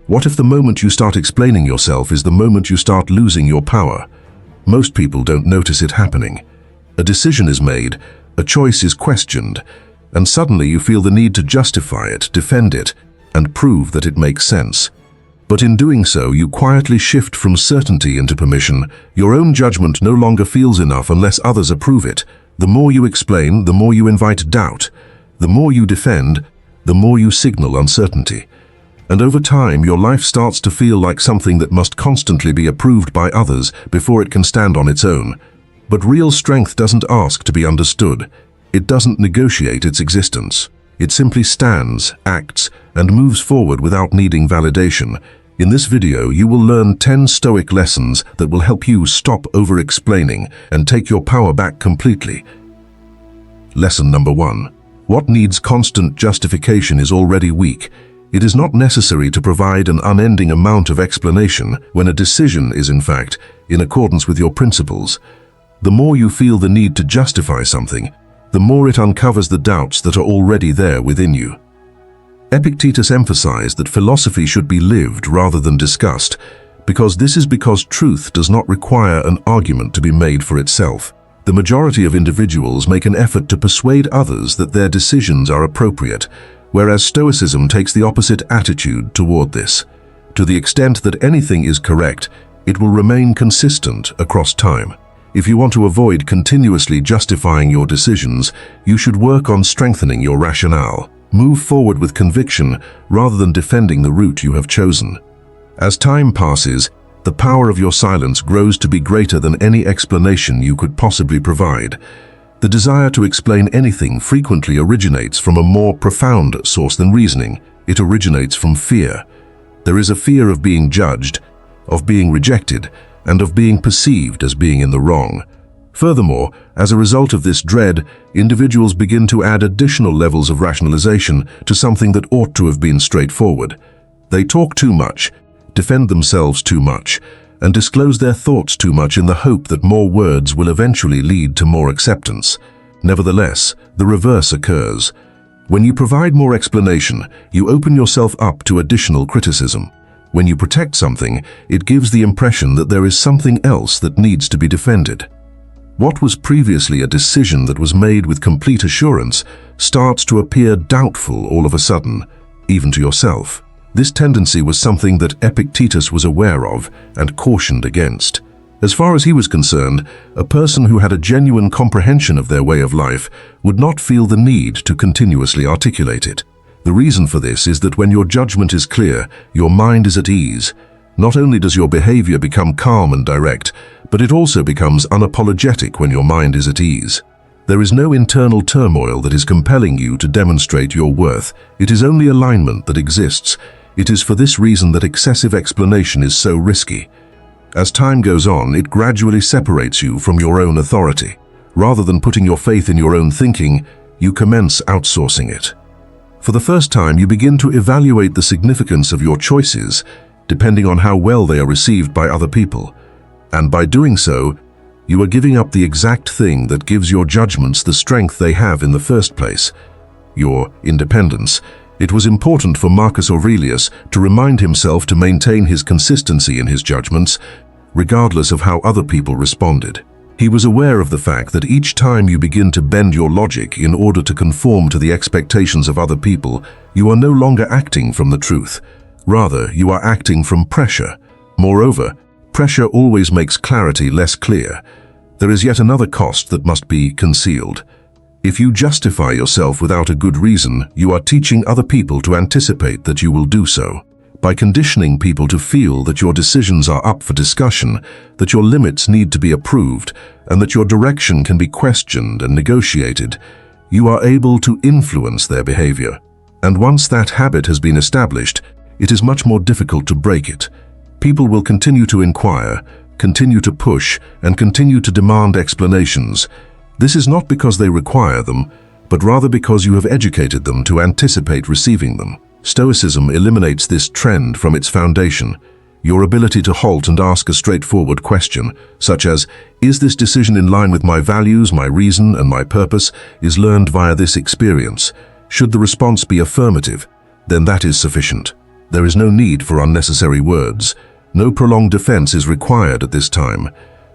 What if the moment you start explaining yourself is the moment you start losing your power? Most people don't notice it happening. A decision is made, a choice is questioned, and suddenly you feel the need to justify it, defend it, and prove that it makes sense. But in doing so, you quietly shift from certainty into permission. Your own judgment no longer feels enough unless others approve it. The more you explain, the more you invite doubt. The more you defend, the more you signal uncertainty. And over time, your life starts to feel like something that must constantly be approved by others before it can stand on its own. But real strength doesn't ask to be understood. It doesn't negotiate its existence. It simply stands, acts, and moves forward without needing validation. In this video, you will learn 10 Stoic lessons that will help you stop over-explaining and take your power back completely. Lesson number 1. What needs constant justification is already weak. It is not necessary to provide an unending amount of explanation when a decision is, in fact, in accordance with your principles. The more you feel the need to justify something, the more it uncovers the doubts that are already there within you. Epictetus emphasized that philosophy should be lived rather than discussed, because truth does not require an argument to be made for itself. The majority of individuals make an effort to persuade others that their decisions are appropriate, whereas Stoicism takes the opposite attitude toward this. To the extent that anything is correct, it will remain consistent across time. If you want to avoid continuously justifying your decisions, you should work on strengthening your rationale. Move forward with conviction rather than defending the route you have chosen. As time passes, the power of your silence grows to be greater than any explanation you could possibly provide. The desire to explain anything frequently originates from a more profound source than reasoning. It originates from fear. There is a fear of being judged, of being rejected, and of being perceived as being in the wrong. Furthermore, as a result of this dread, individuals begin to add additional levels of rationalization to something that ought to have been straightforward. They talk too much, defend themselves too much, and disclose their thoughts too much in the hope that more words will eventually lead to more acceptance. Nevertheless, the reverse occurs. When you provide more explanation, you open yourself up to additional criticism. When you protect something, it gives the impression that there is something else that needs to be defended. What was previously a decision that was made with complete assurance starts to appear doubtful all of a sudden, even to yourself. This tendency was something that Epictetus was aware of and cautioned against. As far as he was concerned, a person who had a genuine comprehension of their way of life would not feel the need to continuously articulate it. The reason for this is that when your judgment is clear, your mind is at ease. Not only does your behavior become calm and direct, but it also becomes unapologetic when your mind is at ease. There is no internal turmoil that is compelling you to demonstrate your worth. It is only alignment that exists. It is for this reason that excessive explanation is so risky. As time goes on, it gradually separates you from your own authority. Rather than putting your faith in your own thinking, you commence outsourcing it. For the first time, you begin to evaluate the significance of your choices, depending on how well they are received by other people. And by doing so, you are giving up the exact thing that gives your judgments the strength they have in the first place: your independence. It was important for Marcus Aurelius to remind himself to maintain his consistency in his judgments, regardless of how other people responded. He was aware of the fact that each time you begin to bend your logic in order to conform to the expectations of other people, you are no longer acting from the truth. Rather, you are acting from pressure. Moreover, pressure always makes clarity less clear. There is yet another cost that must be concealed. If you justify yourself without a good reason, you are teaching other people to anticipate that you will do so. By conditioning people to feel that your decisions are up for discussion, that your limits need to be approved, and that your direction can be questioned and negotiated, you are able to influence their behavior. And once that habit has been established, it is much more difficult to break it. People will continue to inquire, continue to push, and continue to demand explanations. This is not because they require them, but rather because you have educated them to anticipate receiving them. Stoicism eliminates this trend from its foundation. Your ability to halt and ask a straightforward question, such as, "Is this decision in line with my values, my reason, and my purpose?" is learned via this experience. Should the response be affirmative, then that is sufficient. There is no need for unnecessary words. No prolonged defense is required at this time.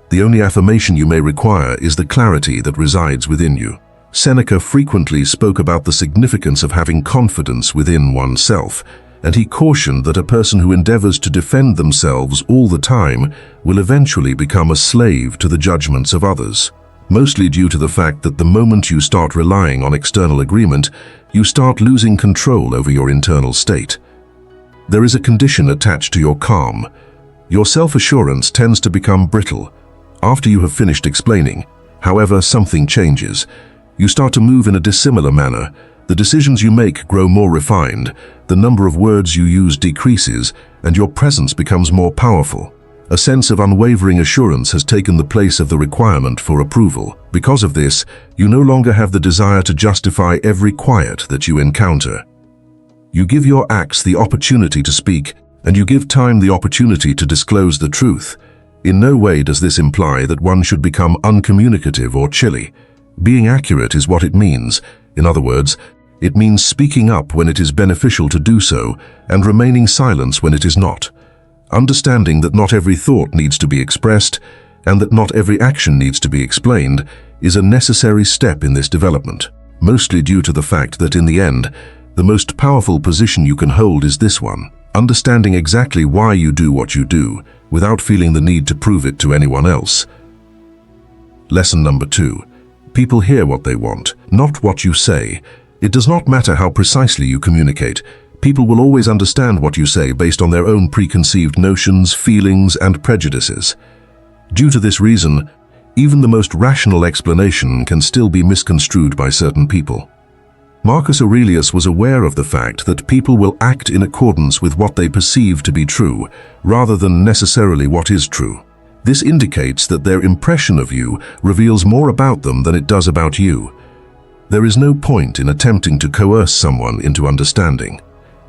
The only affirmation you may require is the clarity that resides within you. Seneca frequently spoke about the significance of having confidence within oneself, and he cautioned that a person who endeavors to defend themselves all the time will eventually become a slave to the judgments of others, mostly due to the fact that the moment you start relying on external agreement, you start losing control over your internal state. There is a condition attached to your calm. Your self-assurance tends to become brittle. After you have finished explaining, however, something changes. You start to move in a dissimilar manner. The decisions you make grow more refined, the number of words you use decreases, and your presence becomes more powerful. A sense of unwavering assurance has taken the place of the requirement for approval. Because of this, you no longer have the desire to justify every quiet that you encounter. You give your acts the opportunity to speak, and you give time the opportunity to disclose the truth. In no way does this imply that one should become uncommunicative or chilly. Being accurate is what it means. In other words, it means speaking up when it is beneficial to do so and remaining silent when it is not. Understanding that not every thought needs to be expressed and that not every action needs to be explained is a necessary step in this development, mostly due to the fact that in the end, the most powerful position you can hold is this one: understanding exactly why you do what you do, without feeling the need to prove it to anyone else. Lesson number 2. People hear what they want, not what you say. It does not matter how precisely you communicate. People will always understand what you say based on their own preconceived notions, feelings, and prejudices. Due to this reason, even the most rational explanation can still be misconstrued by certain people. Marcus Aurelius was aware of the fact that people will act in accordance with what they perceive to be true, rather than necessarily what is true. This indicates that their impression of you reveals more about them than it does about you. There is no point in attempting to coerce someone into understanding.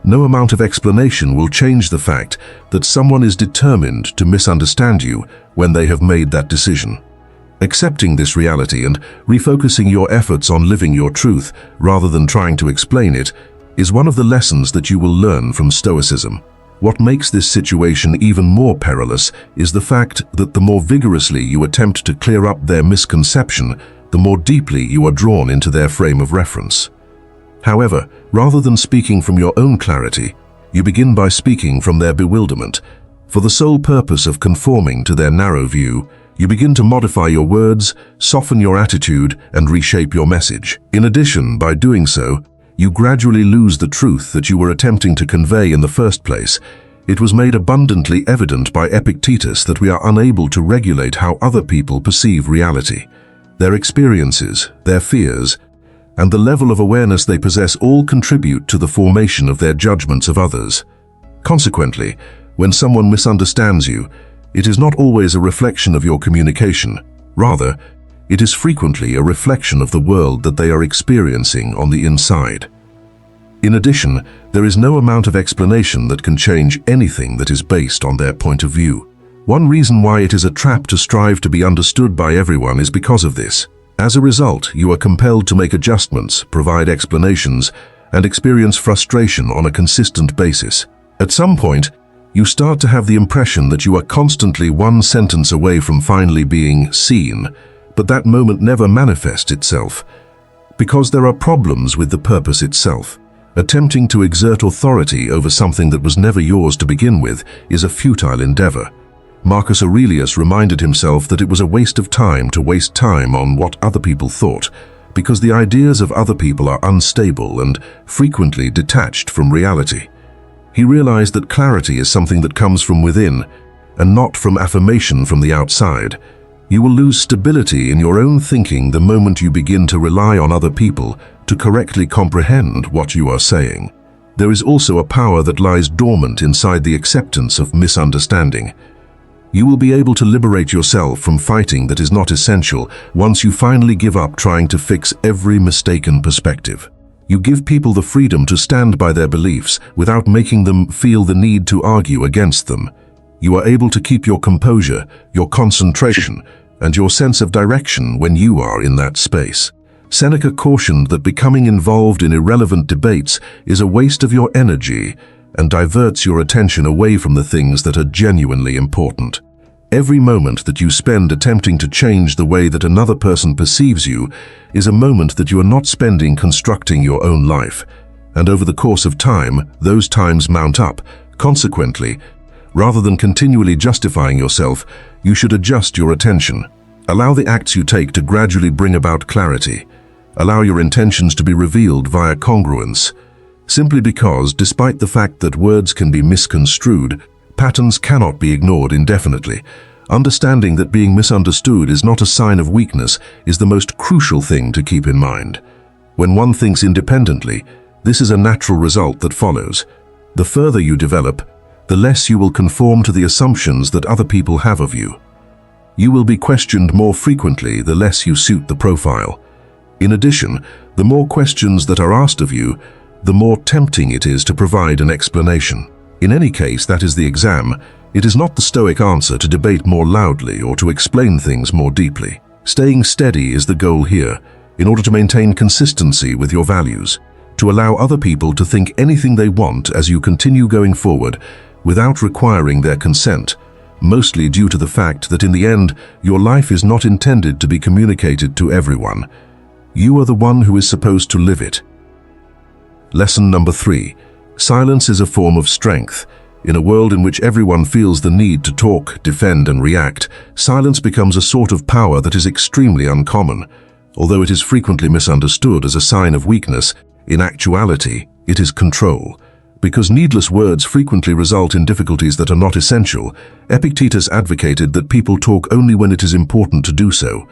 No amount of explanation will change the fact that someone is determined to misunderstand you when they have made that decision. Accepting this reality and refocusing your efforts on living your truth rather than trying to explain it is one of the lessons that you will learn from Stoicism. What makes this situation even more perilous is the fact that the more vigorously you attempt to clear up their misconception, the more deeply you are drawn into their frame of reference. However, rather than speaking from your own clarity, you begin by speaking from their bewilderment. For the sole purpose of conforming to their narrow view, you begin to modify your words, soften your attitude, and reshape your message. In addition, by doing so, you gradually lose the truth that you were attempting to convey in the first place. It was made abundantly evident by Epictetus that we are unable to regulate how other people perceive reality. Their experiences, their fears, and the level of awareness they possess all contribute to the formation of their judgments of others. Consequently, when someone misunderstands you, it is not always a reflection of your communication. Rather, it is frequently a reflection of the world that they are experiencing on the inside. In addition, there is no amount of explanation that can change anything that is based on their point of view. One reason why it is a trap to strive to be understood by everyone is because of this. As a result, you are compelled to make adjustments, provide explanations, and experience frustration on a consistent basis. At some point, you start to have the impression that you are constantly one sentence away from finally being seen, but that moment never manifests itself, because there are problems with the purpose itself. Attempting to exert authority over something that was never yours to begin with is a futile endeavor. Marcus Aurelius reminded himself that it was a waste of time to waste time on what other people thought, because the ideas of other people are unstable and frequently detached from reality. He realized that clarity is something that comes from within, and not from affirmation from the outside. You will lose stability in your own thinking the moment you begin to rely on other people to correctly comprehend what you are saying. There is also a power that lies dormant inside the acceptance of misunderstanding. You will be able to liberate yourself from fighting that is not essential once you finally give up trying to fix every mistaken perspective. You give people the freedom to stand by their beliefs without making them feel the need to argue against them. You are able to keep your composure, your concentration, and your sense of direction when you are in that space. Seneca cautioned that becoming involved in irrelevant debates is a waste of your energy, and diverts your attention away from the things that are genuinely important. Every moment that you spend attempting to change the way that another person perceives you is a moment that you are not spending constructing your own life. And over the course of time, those times mount up. Consequently, rather than continually justifying yourself, you should adjust your attention. Allow the acts you take to gradually bring about clarity. Allow your intentions to be revealed via congruence. Simply because, despite the fact that words can be misconstrued, patterns cannot be ignored indefinitely. Understanding that being misunderstood is not a sign of weakness is the most crucial thing to keep in mind. When one thinks independently, this is a natural result that follows. The further you develop, the less you will conform to the assumptions that other people have of you. You will be questioned more frequently the less you suit the profile. In addition, the more questions that are asked of you, the more tempting it is to provide an explanation. In any case, that is the exam. It is not the Stoic answer to debate more loudly or to explain things more deeply. Staying steady is the goal here, in order to maintain consistency with your values, to allow other people to think anything they want as you continue going forward without requiring their consent, mostly due to the fact that in the end, your life is not intended to be communicated to everyone. You are the one who is supposed to live it. Lesson number 3. Silence is a form of strength. In a world in which everyone feels the need to talk, defend, and react, silence becomes a sort of power that is extremely uncommon. Although it is frequently misunderstood as a sign of weakness, in actuality, it is control. Because needless words frequently result in difficulties that are not essential, Epictetus advocated that people talk only when it is important to do so.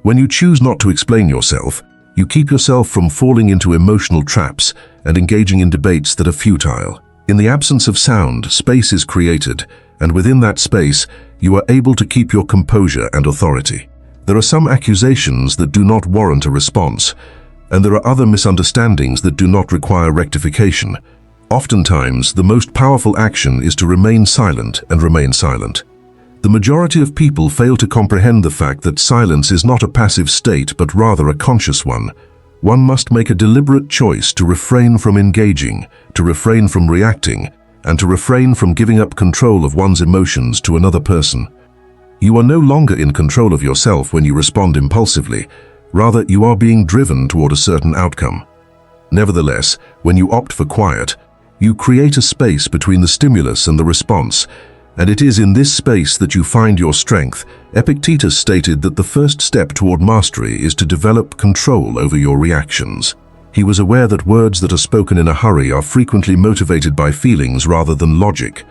When you choose not to explain yourself, you keep yourself from falling into emotional traps and engaging in debates that are futile. In the absence of sound, space is created, and within that space, you are able to keep your composure and authority. There are some accusations that do not warrant a response, and there are other misunderstandings that do not require rectification. Oftentimes, the most powerful action is to remain silent and remain silent. The majority of people fail to comprehend the fact that silence is not a passive state but rather a conscious one. One must make a deliberate choice to refrain from engaging, to refrain from reacting, and to refrain from giving up control of one's emotions to another person. You are no longer in control of yourself when you respond impulsively. Rather, you are being driven toward a certain outcome. Nevertheless, when you opt for quiet, you create a space between the stimulus and the response, and it is in this space that you find your strength. Epictetus stated that the first step toward mastery is to develop control over your reactions. He was aware that words that are spoken in a hurry are frequently motivated by feelings rather than logic.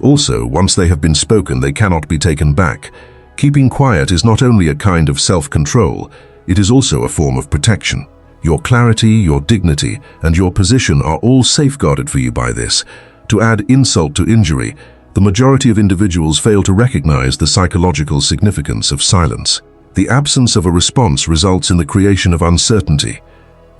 Also, once they have been spoken, they cannot be taken back. Keeping quiet is not only a kind of self-control, it is also a form of protection. Your clarity, your dignity, and your position are all safeguarded for you by this. To add insult to injury, the majority of individuals fail to recognize the psychological significance of silence. The absence of a response results in the creation of uncertainty.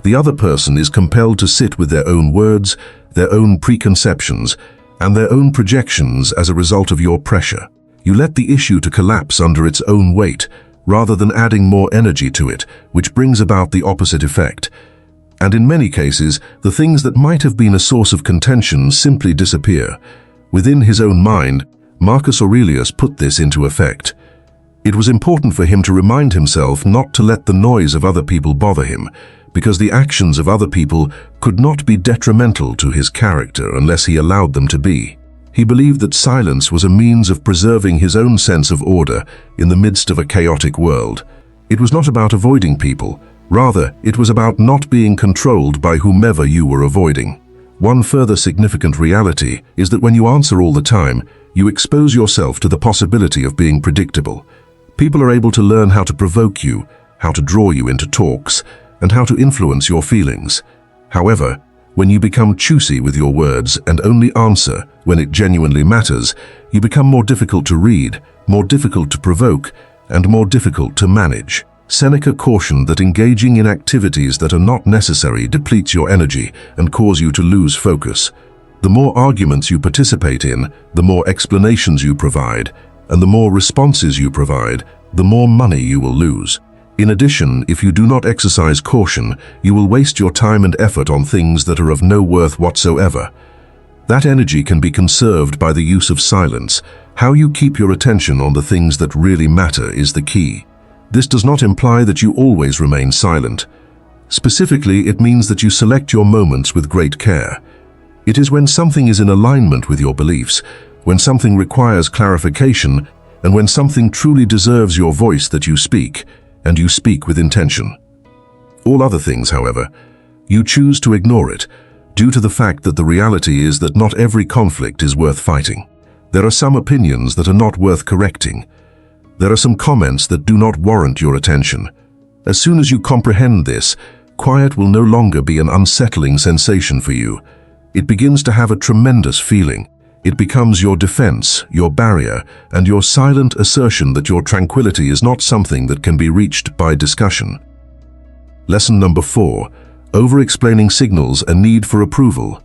The other person is compelled to sit with their own words, their own preconceptions, and their own projections as a result of your pressure. You let the issue to collapse under its own weight, rather than adding more energy to it, which brings about the opposite effect. And in many cases, the things that might have been a source of contention simply disappear. Within his own mind, Marcus Aurelius put this into effect. It was important for him to remind himself not to let the noise of other people bother him, because the actions of other people could not be detrimental to his character unless he allowed them to be. He believed that silence was a means of preserving his own sense of order in the midst of a chaotic world. It was not about avoiding people, rather it was about not being controlled by whomever you were avoiding. One further significant reality is that when you answer all the time, you expose yourself to the possibility of being predictable. People are able to learn how to provoke you, how to draw you into talks, and how to influence your feelings. However, when you become choosy with your words and only answer when it genuinely matters, you become more difficult to read, more difficult to provoke, and more difficult to manage. Seneca cautioned that engaging in activities that are not necessary depletes your energy and cause you to lose focus. The more arguments you participate in, the more explanations you provide, and the more responses you provide, the more money you will lose. In addition, if you do not exercise caution, you will waste your time and effort on things that are of no worth whatsoever. That energy can be conserved by the use of silence. How you keep your attention on the things that really matter is the key. This does not imply that you always remain silent. Specifically, it means that you select your moments with great care. It is when something is in alignment with your beliefs, when something requires clarification, and when something truly deserves your voice that you speak, and you speak with intention. All other things, however, you choose to ignore it, due to the fact that the reality is that not every conflict is worth fighting. There are some opinions that are not worth correcting. There are some comments that do not warrant your attention. As soon as you comprehend this, quiet will no longer be an unsettling sensation for you. It begins to have a tremendous feeling. It becomes your defense, your barrier, and your silent assertion that your tranquility is not something that can be reached by discussion. Lesson number 4. Over-explaining signals a need for approval.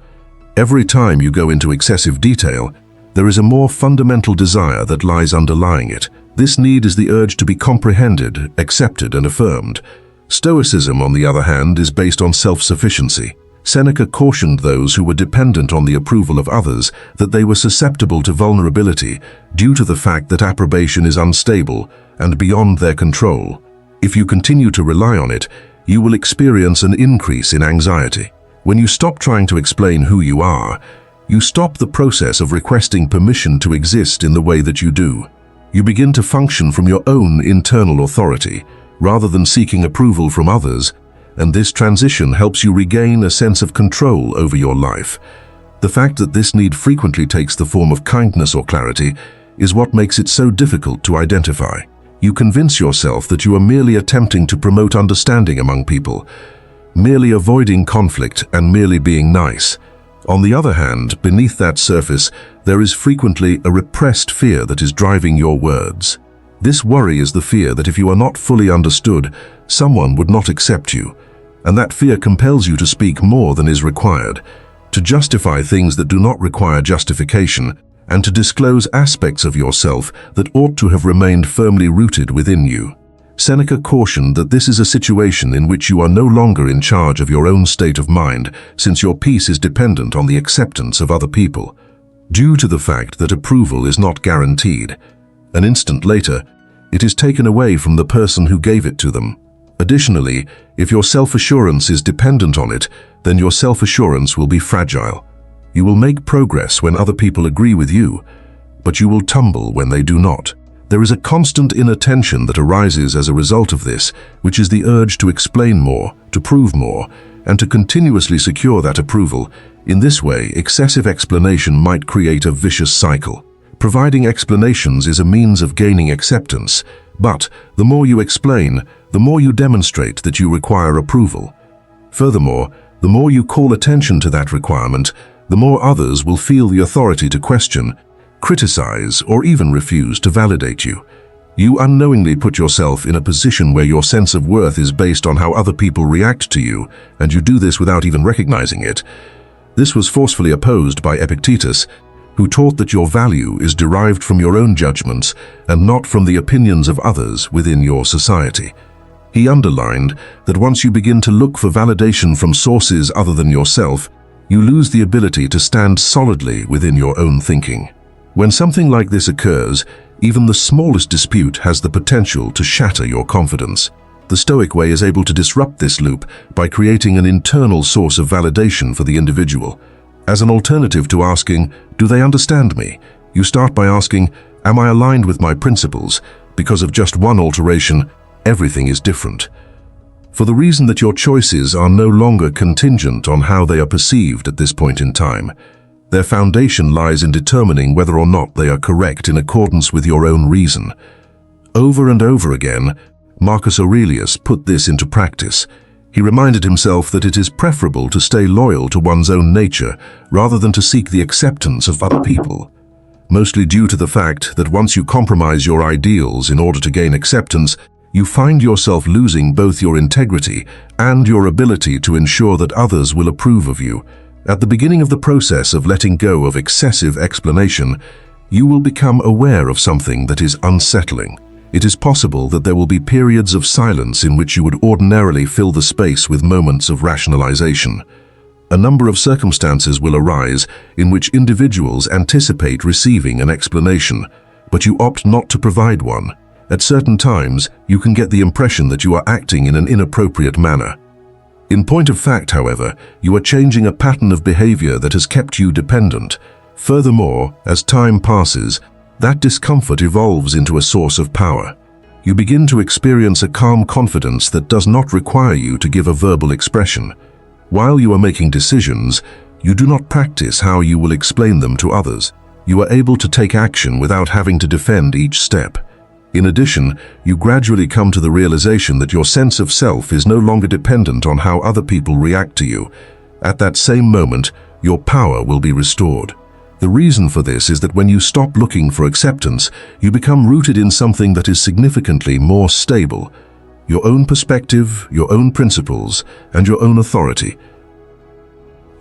Every time you go into excessive detail, there is a more fundamental desire that lies underlying it. This need is the urge to be comprehended, accepted, and affirmed. Stoicism, on the other hand, is based on self-sufficiency. Seneca cautioned those who were dependent on the approval of others that they were susceptible to vulnerability due to the fact that approbation is unstable and beyond their control. If you continue to rely on it, you will experience an increase in anxiety. When you stop trying to explain who you are, you stop the process of requesting permission to exist in the way that you do. You begin to function from your own internal authority, rather than seeking approval from others, and this transition helps you regain a sense of control over your life. The fact that this need frequently takes the form of kindness or clarity is what makes it so difficult to identify. You convince yourself that you are merely attempting to promote understanding among people, merely avoiding conflict and merely being nice. On the other hand, beneath that surface, there is frequently a repressed fear that is driving your words. This worry is the fear that if you are not fully understood, someone would not accept you, and that fear compels you to speak more than is required, to justify things that do not require justification, and to disclose aspects of yourself that ought to have remained firmly rooted within you. Seneca cautioned that this is a situation in which you are no longer in charge of your own state of mind, since your peace is dependent on the acceptance of other people. Due to the fact that approval is not guaranteed, an instant later, it is taken away from the person who gave it to them. Additionally, if your self-assurance is dependent on it, then your self-assurance will be fragile. You will make progress when other people agree with you, but you will tumble when they do not. There is a constant inner tension that arises as a result of this, which is the urge to explain more, to prove more, and to continuously secure that approval. In this way, excessive explanation might create a vicious cycle. Providing explanations is a means of gaining acceptance, but the more you explain, the more you demonstrate that you require approval. Furthermore, the more you call attention to that requirement, the more others will feel the authority to question, criticize, or even refuse to validate you. You unknowingly put yourself in a position where your sense of worth is based on how other people react to you, and you do this without even recognizing it. This was forcefully opposed by Epictetus, who taught that your value is derived from your own judgments and not from the opinions of others within your society. He underlined that once you begin to look for validation from sources other than yourself, you lose the ability to stand solidly within your own thinking. When something like this occurs, even the smallest dispute has the potential to shatter your confidence. The Stoic way is able to disrupt this loop by creating an internal source of validation for the individual. As an alternative to asking, "Do they understand me?" you start by asking, "Am I aligned with my principles?" Because of just one alteration, everything is different. For the reason that your choices are no longer contingent on how they are perceived at this point in time. Their foundation lies in determining whether or not they are correct in accordance with your own reason. Over and over again, Marcus Aurelius put this into practice. He reminded himself that it is preferable to stay loyal to one's own nature rather than to seek the acceptance of other people. Mostly due to the fact that once you compromise your ideals in order to gain acceptance, you find yourself losing both your integrity and your ability to ensure that others will approve of you. At the beginning of the process of letting go of excessive explanation, you will become aware of something that is unsettling. It is possible that there will be periods of silence in which you would ordinarily fill the space with moments of rationalization. A number of circumstances will arise in which individuals anticipate receiving an explanation, but you opt not to provide one. At certain times, you can get the impression that you are acting in an inappropriate manner. In point of fact, however, you are changing a pattern of behavior that has kept you dependent. Furthermore, as time passes, that discomfort evolves into a source of power. You begin to experience a calm confidence that does not require you to give a verbal expression. While you are making decisions, you do not practice how you will explain them to others. You are able to take action without having to defend each step. In addition, you gradually come to the realization that your sense of self is no longer dependent on how other people react to you. At that same moment, your power will be restored. The reason for this is that when you stop looking for acceptance, you become rooted in something that is significantly more stable: your own perspective, your own principles, and your own authority.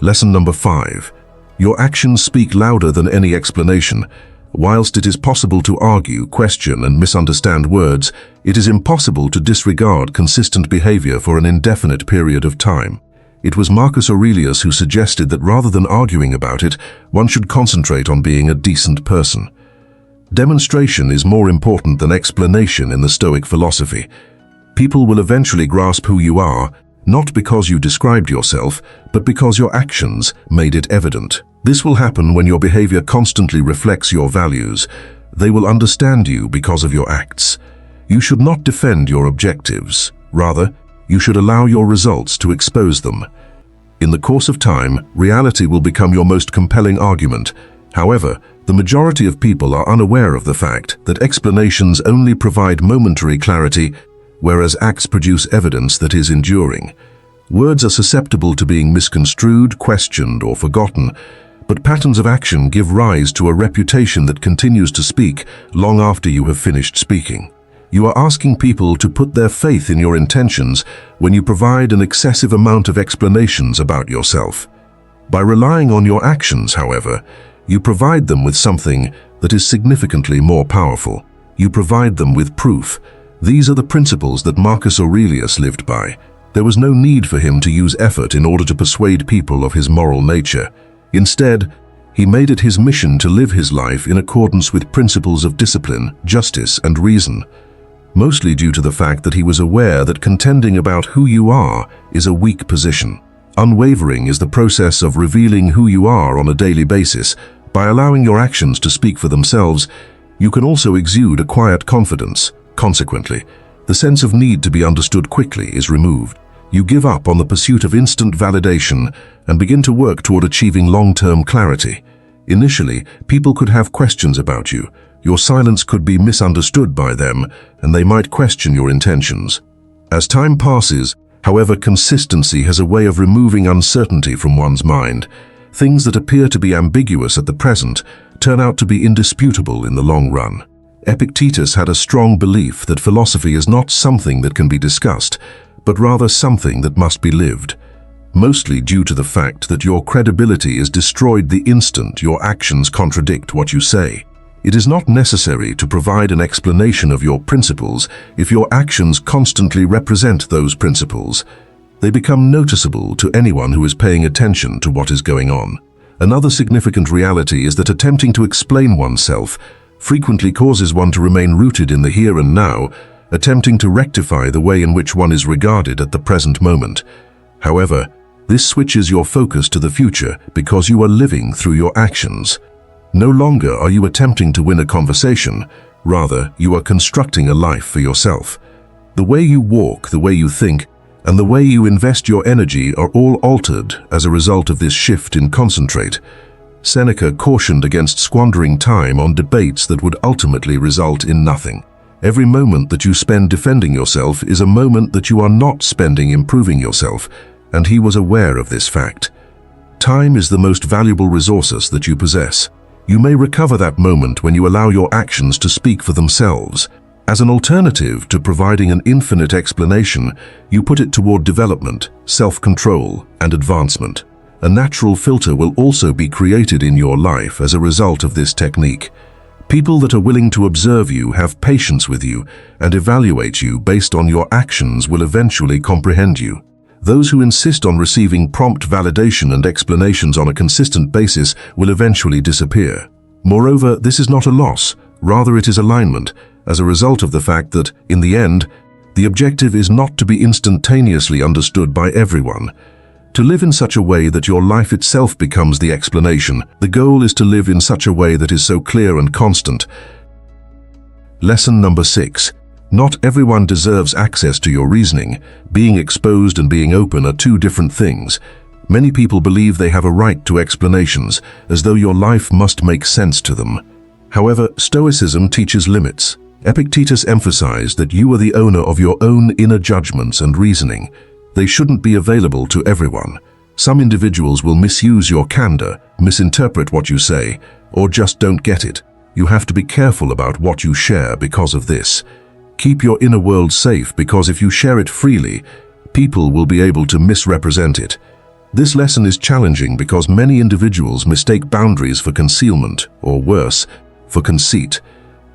Lesson number 5. Your actions speak louder than any explanation. Whilst it is possible to argue, question, and misunderstand words, it is impossible to disregard consistent behavior for an indefinite period of time. It was Marcus Aurelius who suggested that rather than arguing about it, one should concentrate on being a decent person. Demonstration is more important than explanation in the Stoic philosophy. People will eventually grasp who you are, not because you described yourself, but because your actions made it evident. This will happen when your behavior constantly reflects your values. They will understand you because of your acts. You should not defend your objectives. Rather, you should allow your results to expose them. In the course of time, reality will become your most compelling argument. However, the majority of people are unaware of the fact that explanations only provide momentary clarity, whereas acts produce evidence that is enduring. Words are susceptible to being misconstrued, questioned, or forgotten, but patterns of action give rise to a reputation that continues to speak long after you have finished speaking. You are asking people to put their faith in your intentions when you provide an excessive amount of explanations about yourself. By relying on your actions, however, you provide them with something that is significantly more powerful. You provide them with proof. These are the principles that Marcus Aurelius lived by. There was no need for him to use effort in order to persuade people of his moral nature. Instead, he made it his mission to live his life in accordance with principles of discipline, justice, and reason, mostly due to the fact that he was aware that contending about who you are is a weak position. Unwavering is the process of revealing who you are on a daily basis. By allowing your actions to speak for themselves, you can also exude a quiet confidence. Consequently, the sense of need to be understood quickly is removed. You give up on the pursuit of instant validation and begin to work toward achieving long-term clarity. Initially, people could have questions about you. Your silence could be misunderstood by them, and they might question your intentions. As time passes, however, consistency has a way of removing uncertainty from one's mind. Things that appear to be ambiguous at the present turn out to be indisputable in the long run. Epictetus had a strong belief that philosophy is not something that can be discussed, but rather something that must be lived, mostly due to the fact that your credibility is destroyed the instant your actions contradict what you say. It is not necessary to provide an explanation of your principles if your actions constantly represent those principles. They become noticeable to anyone who is paying attention to what is going on. Another significant reality is that attempting to explain oneself frequently causes one to remain rooted in the here and now, attempting to rectify the way in which one is regarded at the present moment. However, this switches your focus to the future because you are living through your actions. No longer are you attempting to win a conversation, rather you are constructing a life for yourself. The way you walk, the way you think, and the way you invest your energy are all altered as a result of this shift in concentrate. Seneca cautioned against squandering time on debates that would ultimately result in nothing. Every moment that you spend defending yourself is a moment that you are not spending improving yourself, and he was aware of this fact. Time is the most valuable resource that you possess. You may recover that moment when you allow your actions to speak for themselves. As an alternative to providing an infinite explanation, you put it toward development, self-control, and advancement. A natural filter will also be created in your life as a result of this technique. People that are willing to observe you, have patience with you, and evaluate you based on your actions will eventually comprehend you. Those who insist on receiving prompt validation and explanations on a consistent basis will eventually disappear. Moreover, this is not a loss, rather it is alignment, as a result of the fact that, in the end, the objective is not to be instantaneously understood by everyone. To live in such a way that your life itself becomes the explanation, the goal is to live in such a way that is so clear and constant. Lesson number 6. Not everyone deserves access to your reasoning. Being exposed and being open are two different things. Many people believe they have a right to explanations, as though your life must make sense to them. However, Stoicism teaches limits. Epictetus emphasized that you are the owner of your own inner judgments and reasoning. They shouldn't be available to everyone. Some individuals will misuse your candor, misinterpret what you say, or just don't get it. You have to be careful about what you share because of this. Keep your inner world safe, because if you share it freely, people will be able to misrepresent it. This lesson is challenging because many individuals mistake boundaries for concealment, or worse, for conceit.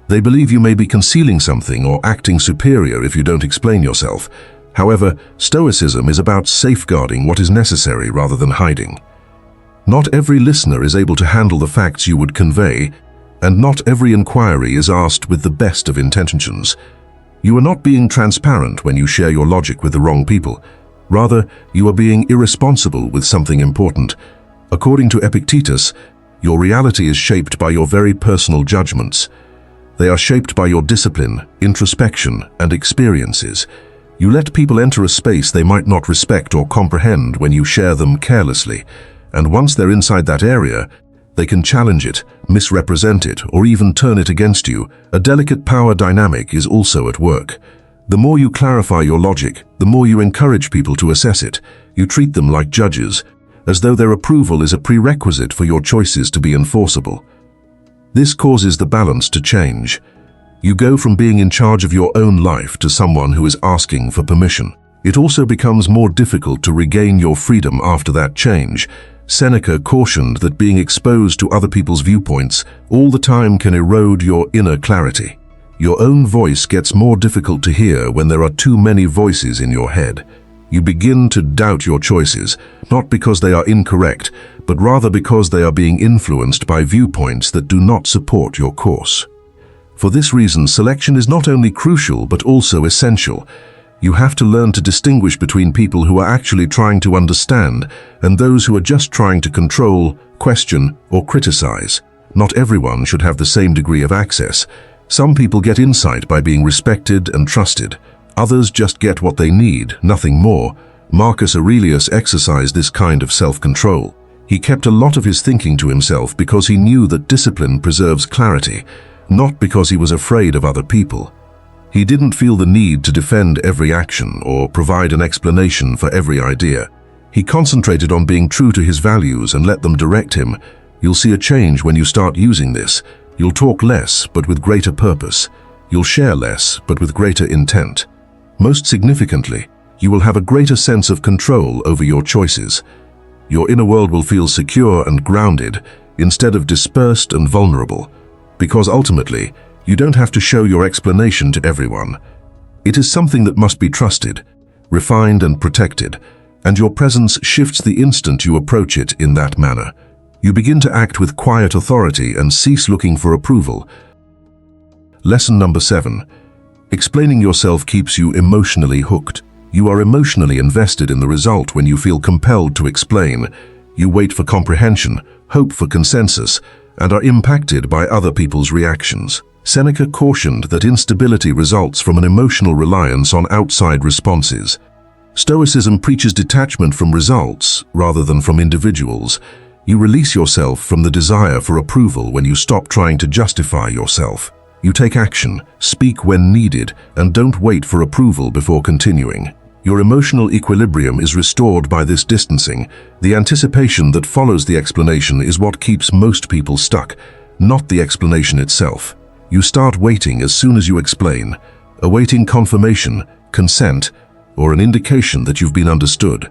They believe you may be concealing something or acting superior if you don't explain yourself. However, Stoicism is about safeguarding what is necessary rather than hiding. Not every listener is able to handle the facts you would convey, and not every inquiry is asked with the best of intentions. You are not being transparent when you share your logic with the wrong people. Rather, you are being irresponsible with something important. According to Epictetus, your reality is shaped by your very personal judgments. They are shaped by your discipline, introspection, and experiences. You let people enter a space they might not respect or comprehend when you share them carelessly, and once they're inside that area, they can challenge it, misrepresent it, or even turn it against you. A delicate power dynamic is also at work. The more you clarify your logic, the more you encourage people to assess it. You treat them like judges, as though their approval is a prerequisite for your choices to be enforceable. This causes the balance to change. You go from being in charge of your own life to someone who is asking for permission. It also becomes more difficult to regain your freedom after that change. Seneca cautioned that being exposed to other people's viewpoints all the time can erode your inner clarity. Your own voice gets more difficult to hear when there are too many voices in your head. You begin to doubt your choices, not because they are incorrect, but rather because they are being influenced by viewpoints that do not support your course. For this reason, selection is not only crucial but also essential. You have to learn to distinguish between people who are actually trying to understand and those who are just trying to control, question, or criticize. Not everyone should have the same degree of access. Some people get insight by being respected and trusted. Others just get what they need, nothing more. Marcus Aurelius exercised this kind of self-control. He kept a lot of his thinking to himself because he knew that discipline preserves clarity, not because he was afraid of other people. He didn't feel the need to defend every action or provide an explanation for every idea. He concentrated on being true to his values and let them direct him. You'll see a change when you start using this. You'll talk less, but with greater purpose. You'll share less, but with greater intent. Most significantly, you will have a greater sense of control over your choices. Your inner world will feel secure and grounded, instead of dispersed and vulnerable, because ultimately, you don't have to show your explanation to everyone. It is something that must be trusted, refined and protected, and your presence shifts the instant you approach it in that manner. You begin to act with quiet authority and cease looking for approval. Lesson number 7. Explaining yourself keeps you emotionally hooked. You are emotionally invested in the result when you feel compelled to explain. You wait for comprehension, hope for consensus, and are impacted by other people's reactions. Seneca cautioned that instability results from an emotional reliance on outside responses. Stoicism preaches detachment from results rather than from individuals. You release yourself from the desire for approval when you stop trying to justify yourself. You take action, speak when needed, and don't wait for approval before continuing. Your emotional equilibrium is restored by this distancing. The anticipation that follows the explanation is what keeps most people stuck, not the explanation itself. You start waiting as soon as you explain, awaiting confirmation, consent, or an indication that you've been understood.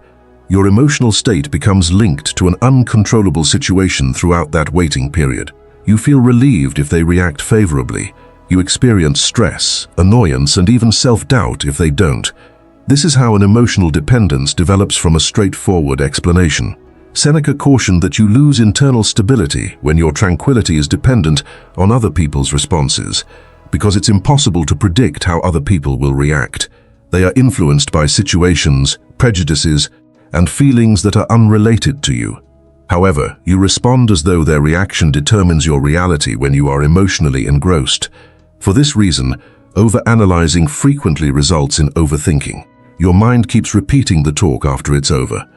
Your emotional state becomes linked to an uncontrollable situation throughout that waiting period. You feel relieved if they react favorably. You experience stress, annoyance, and even self-doubt if they don't. This is how an emotional dependence develops from a straightforward explanation. Seneca cautioned that you lose internal stability when your tranquility is dependent on other people's responses, because it's impossible to predict how other people will react. They are influenced by situations, prejudices, and feelings that are unrelated to you. However, you respond as though their reaction determines your reality when you are emotionally engrossed. For this reason, overanalyzing frequently results in overthinking. Your mind keeps repeating the talk after it's over.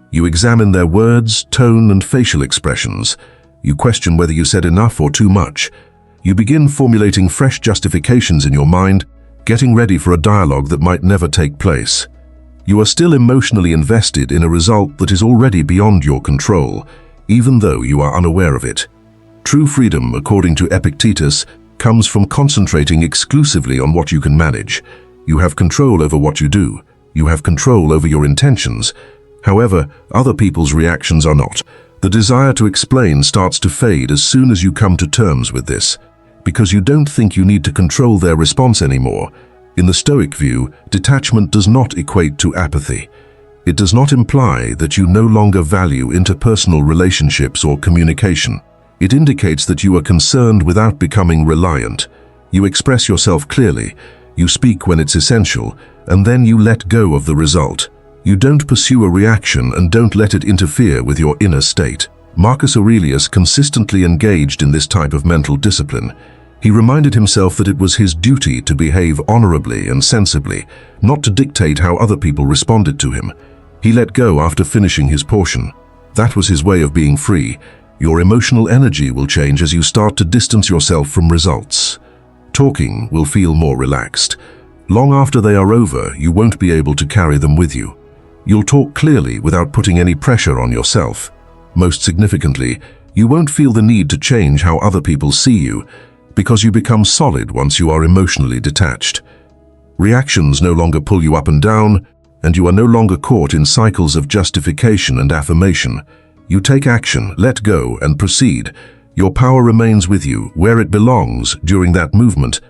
You examine their words, tone, and facial expressions. You question whether you said enough or too much. You begin formulating fresh justifications in your mind, getting ready for a dialogue that might never take place. You are still emotionally invested in a result that is already beyond your control, even though you are unaware of it. True freedom, according to Epictetus, comes from concentrating exclusively on what you can manage. You have control over what you do. You have control over your intentions. However, other people's reactions are not. The desire to explain starts to fade as soon as you come to terms with this, because you don't think you need to control their response anymore. In the Stoic view, detachment does not equate to apathy. It does not imply that you no longer value interpersonal relationships or communication. It indicates that you are concerned without becoming reliant. You express yourself clearly, you speak when it's essential, and then you let go of the result. You don't pursue a reaction and don't let it interfere with your inner state. Marcus Aurelius consistently engaged in this type of mental discipline. He reminded himself that it was his duty to behave honorably and sensibly, not to dictate how other people responded to him. He let go after finishing his portion. That was his way of being free. Your emotional energy will change as you start to distance yourself from results. Talking will feel more relaxed. Long after they are over, you won't be able to carry them with you. You'll talk clearly without putting any pressure on yourself. Most significantly, you won't feel the need to change how other people see you, because you become solid once you are emotionally detached. Reactions no longer pull you up and down, and you are no longer caught in cycles of justification and affirmation. You take action, let go, and proceed. Your power remains with you, where it belongs, during that movement.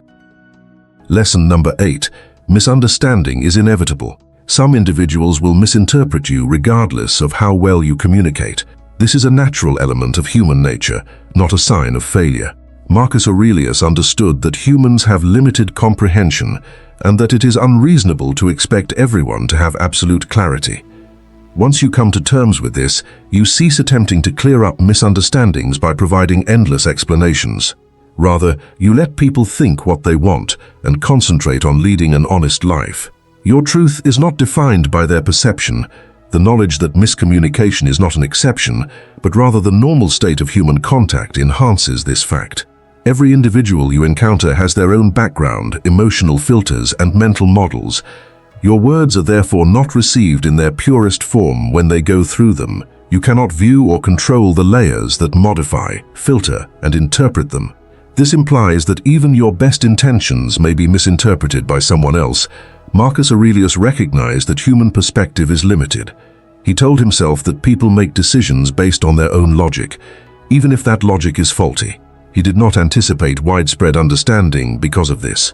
Lesson number 8. Misunderstanding is inevitable. Some individuals will misinterpret you regardless of how well you communicate. This is a natural element of human nature, not a sign of failure. Marcus Aurelius understood that humans have limited comprehension and that it is unreasonable to expect everyone to have absolute clarity. Once you come to terms with this, you cease attempting to clear up misunderstandings by providing endless explanations. Rather, you let people think what they want and concentrate on leading an honest life. Your truth is not defined by their perception. The knowledge that miscommunication is not an exception, but rather the normal state of human contact enhances this fact. Every individual you encounter has their own background, emotional filters, and mental models. Your words are therefore not received in their purest form when they go through them. You cannot view or control the layers that modify, filter, and interpret them. This implies that even your best intentions may be misinterpreted by someone else. Marcus Aurelius recognized that human perspective is limited. He told himself that people make decisions based on their own logic, even if that logic is faulty. He did not anticipate widespread understanding because of this.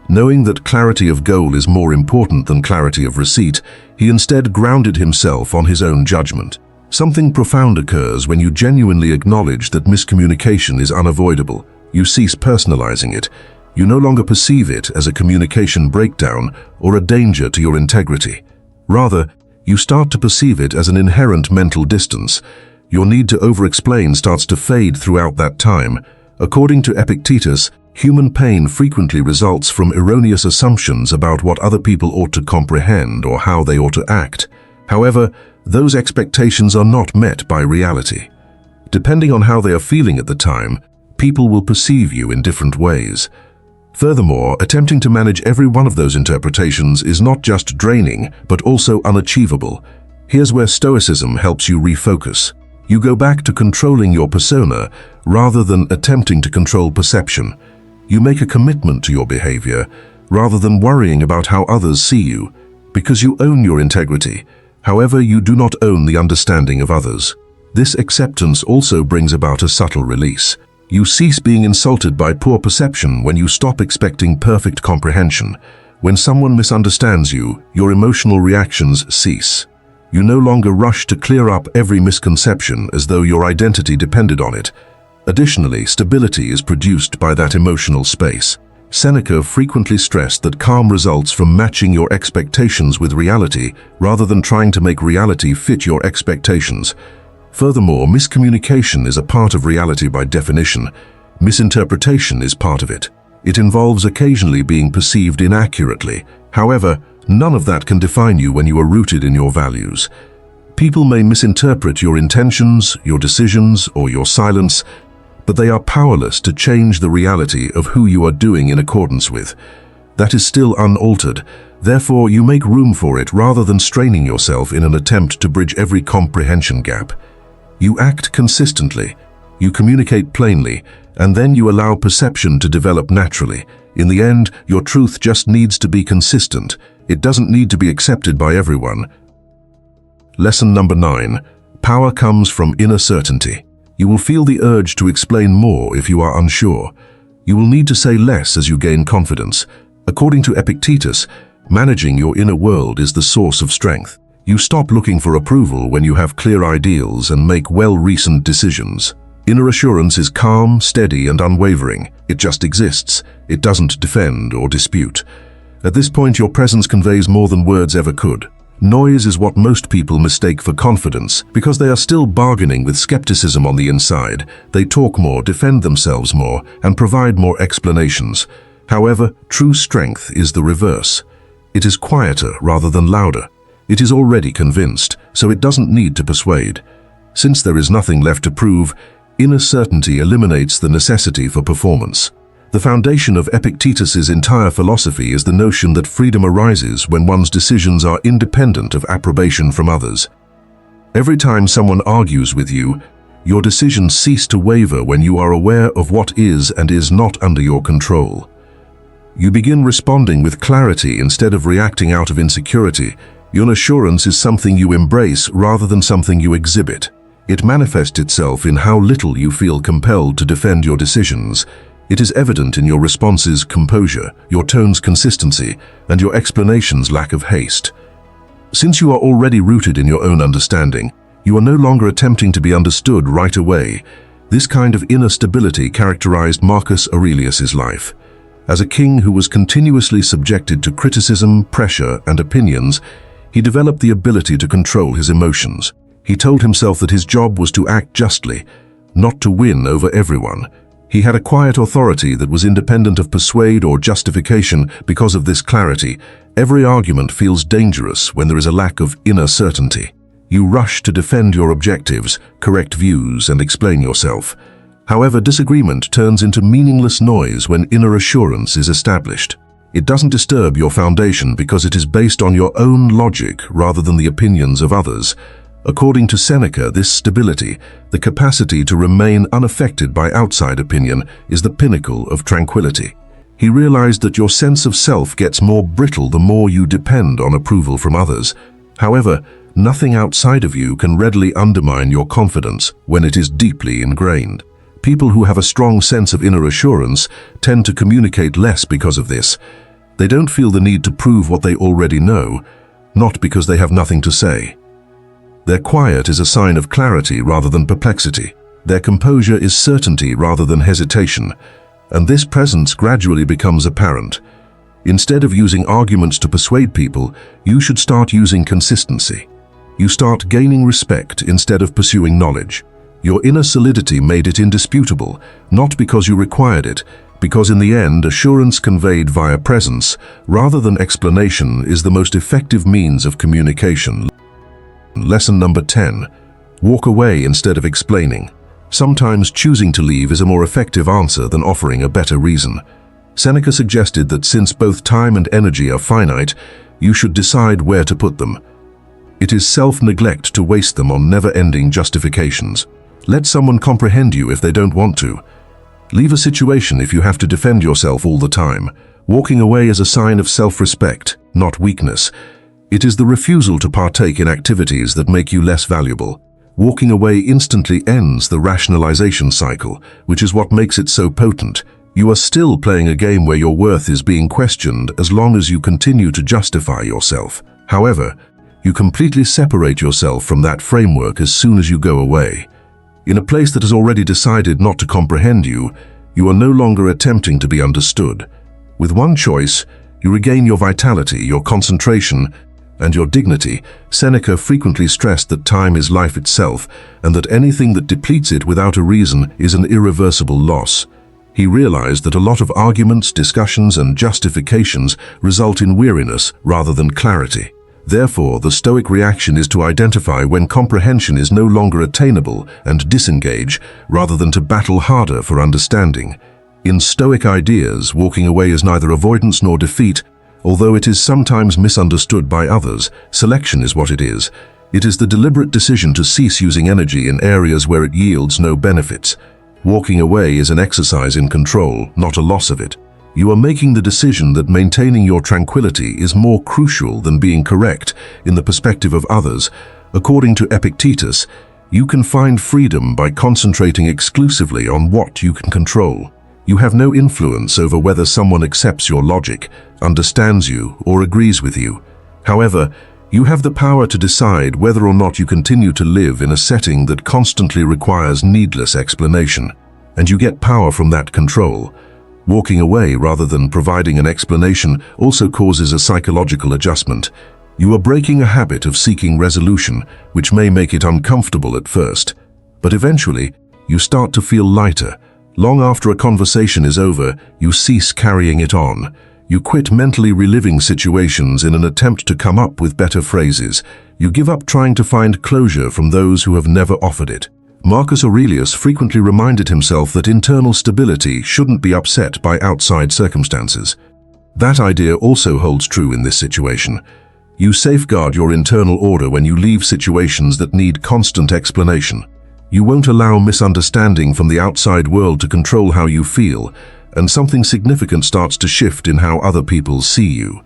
Knowing that clarity of goal is more important than clarity of receipt, he instead grounded himself on his own judgment. Something profound occurs when you genuinely acknowledge that miscommunication is unavoidable. You cease personalizing it. You no longer perceive it as a communication breakdown or a danger to your integrity. Rather, you start to perceive it as an inherent mental distance. Your need to over-explain starts to fade throughout that time. According to Epictetus, human pain frequently results from erroneous assumptions about what other people ought to comprehend or how they ought to act. However, those expectations are not met by reality. Depending on how they are feeling at the time, people will perceive you in different ways. Furthermore, attempting to manage every one of those interpretations is not just draining, but also unachievable. Here's where Stoicism helps you refocus. You go back to controlling your persona rather than attempting to control perception. You make a commitment to your behavior rather than worrying about how others see you, because you own your integrity. However, you do not own the understanding of others. This acceptance also brings about a subtle release. You cease being insulted by poor perception when you stop expecting perfect comprehension. When someone misunderstands you, your emotional reactions cease. You no longer rush to clear up every misconception as though your identity depended on it. Additionally, stability is produced by that emotional space. Seneca frequently stressed that calm results from matching your expectations with reality rather than trying to make reality fit your expectations. Furthermore, miscommunication is a part of reality by definition. Misinterpretation is part of it. It involves occasionally being perceived inaccurately. However, none of that can define you when you are rooted in your values. People may misinterpret your intentions, your decisions, or your silence, but they are powerless to change the reality of who you are doing in accordance with. That is still unaltered. Therefore, you make room for it rather than straining yourself in an attempt to bridge every comprehension gap. You act consistently, you communicate plainly, and then you allow perception to develop naturally. In the end, your truth just needs to be consistent. It doesn't need to be accepted by everyone. Lesson number 9. Power comes from inner certainty. You will feel the urge to explain more if you are unsure. You will need to say less as you gain confidence. According to Epictetus, managing your inner world is the source of strength. You stop looking for approval when you have clear ideals and make well-reasoned decisions. Inner assurance is calm, steady, and unwavering. It just exists. It doesn't defend or dispute. At this point, your presence conveys more than words ever could. Noise is what most people mistake for confidence because they are still bargaining with skepticism on the inside. They talk more, defend themselves more, and provide more explanations. However, true strength is the reverse. It is quieter rather than louder. It is already convinced, so it doesn't need to persuade. Since there is nothing left to prove, inner certainty eliminates the necessity for performance. The foundation of Epictetus's entire philosophy is the notion that freedom arises when one's decisions are independent of approbation from others. Every time someone argues with you, your decisions cease to waver when you are aware of what is and is not under your control. You begin responding with clarity instead of reacting out of insecurity. Your assurance is something you embrace rather than something you exhibit. It manifests itself in how little you feel compelled to defend your decisions. It is evident in your responses' composure, your tone's consistency, and your explanations' lack of haste. Since you are already rooted in your own understanding, you are no longer attempting to be understood right away. This kind of inner stability characterized Marcus Aurelius's life. As a king who was continuously subjected to criticism, pressure, and opinions, he developed the ability to control his emotions. He told himself that his job was to act justly, not to win over everyone. He had a quiet authority that was independent of persuade or justification. Because of this clarity, every argument feels dangerous when there is a lack of inner certainty. You rush to defend your objectives, correct views, and explain yourself. However, disagreement turns into meaningless noise when inner assurance is established. It doesn't disturb your foundation because it is based on your own logic rather than the opinions of others. According to Seneca, this stability, the capacity to remain unaffected by outside opinion, is the pinnacle of tranquility. He realized that your sense of self gets more brittle the more you depend on approval from others. However, nothing outside of you can readily undermine your confidence when it is deeply ingrained. People who have a strong sense of inner assurance tend to communicate less because of this. They don't feel the need to prove what they already know, not because they have nothing to say. Their quiet is a sign of clarity rather than perplexity. Their composure is certainty rather than hesitation, and this presence gradually becomes apparent. Instead of using arguments to persuade people, you should start using consistency. You start gaining respect instead of pursuing knowledge. Your inner solidity made it indisputable, not because you required it, because in the end, assurance conveyed via presence, rather than explanation, is the most effective means of communication. Lesson number 10. Walk away instead of explaining. Sometimes choosing to leave is a more effective answer than offering a better reason. Seneca suggested that since both time and energy are finite, you should decide where to put them. It is self-neglect to waste them on never-ending justifications. Let someone comprehend you if they don't want to. Leave a situation if you have to defend yourself all the time. Walking away is a sign of self-respect, not weakness. It is the refusal to partake in activities that make you less valuable. Walking away instantly ends the rationalization cycle, which is what makes it so potent. You are still playing a game where your worth is being questioned as long as you continue to justify yourself. However, you completely separate yourself from that framework as soon as you go away. In a place that has already decided not to comprehend you, you are no longer attempting to be understood. With one choice, you regain your vitality, your concentration, and your dignity. Seneca frequently stressed that time is life itself, and that anything that depletes it without a reason is an irreversible loss. He realized that a lot of arguments, discussions, and justifications result in weariness rather than clarity. Therefore, the Stoic reaction is to identify when comprehension is no longer attainable and disengage, rather than to battle harder for understanding. In Stoic ideas, walking away is neither avoidance nor defeat. Although it is sometimes misunderstood by others, selection is what it is. It is the deliberate decision to cease using energy in areas where it yields no benefits. Walking away is an exercise in control, not a loss of it. You are making the decision that maintaining your tranquility is more crucial than being correct in the perspective of others. According to Epictetus, you can find freedom by concentrating exclusively on what you can control. You have no influence over whether someone accepts your logic, understands you, or agrees with you. However, you have the power to decide whether or not you continue to live in a setting that constantly requires needless explanation, and you get power from that control. Walking away rather than providing an explanation also causes a psychological adjustment. You are breaking a habit of seeking resolution, which may make it uncomfortable at first. But eventually, you start to feel lighter. Long after a conversation is over, you cease carrying it on. You quit mentally reliving situations in an attempt to come up with better phrases. You give up trying to find closure from those who have never offered it. Marcus Aurelius frequently reminded himself that internal stability shouldn't be upset by outside circumstances. That idea also holds true in this situation. You safeguard your internal order when you leave situations that need constant explanation. You won't allow misunderstanding from the outside world to control how you feel, and something significant starts to shift in how other people see you.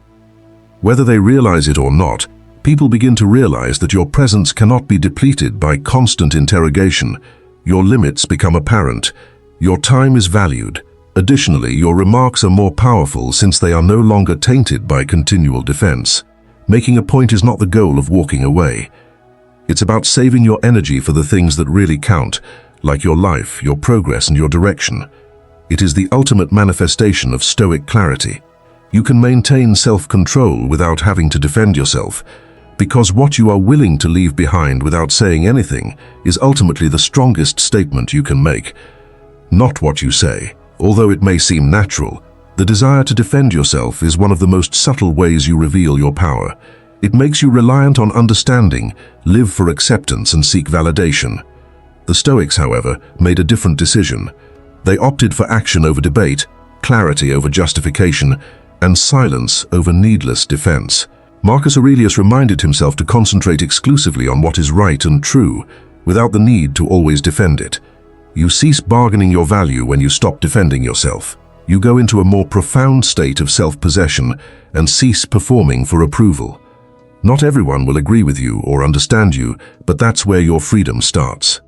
Whether they realize it or not, people begin to realize that your presence cannot be depleted by constant interrogation. Your limits become apparent. Your time is valued. Additionally, your remarks are more powerful since they are no longer tainted by continual defense. Making a point is not the goal of walking away. It's about saving your energy for the things that really count, like your life, your progress, and your direction. It is the ultimate manifestation of Stoic clarity. You can maintain self-control without having to defend yourself, because what you are willing to leave behind without saying anything is ultimately the strongest statement you can make. Not what you say. Although it may seem natural, the desire to defend yourself is one of the most subtle ways you reveal your power. It makes you reliant on understanding, live for acceptance, and seek validation. The Stoics, however, made a different decision. They opted for action over debate, clarity over justification, and silence over needless defense. Marcus Aurelius reminded himself to concentrate exclusively on what is right and true, without the need to always defend it. You cease bargaining your value when you stop defending yourself. You go into a more profound state of self-possession and cease performing for approval. Not everyone will agree with you or understand you, but that's where your freedom starts.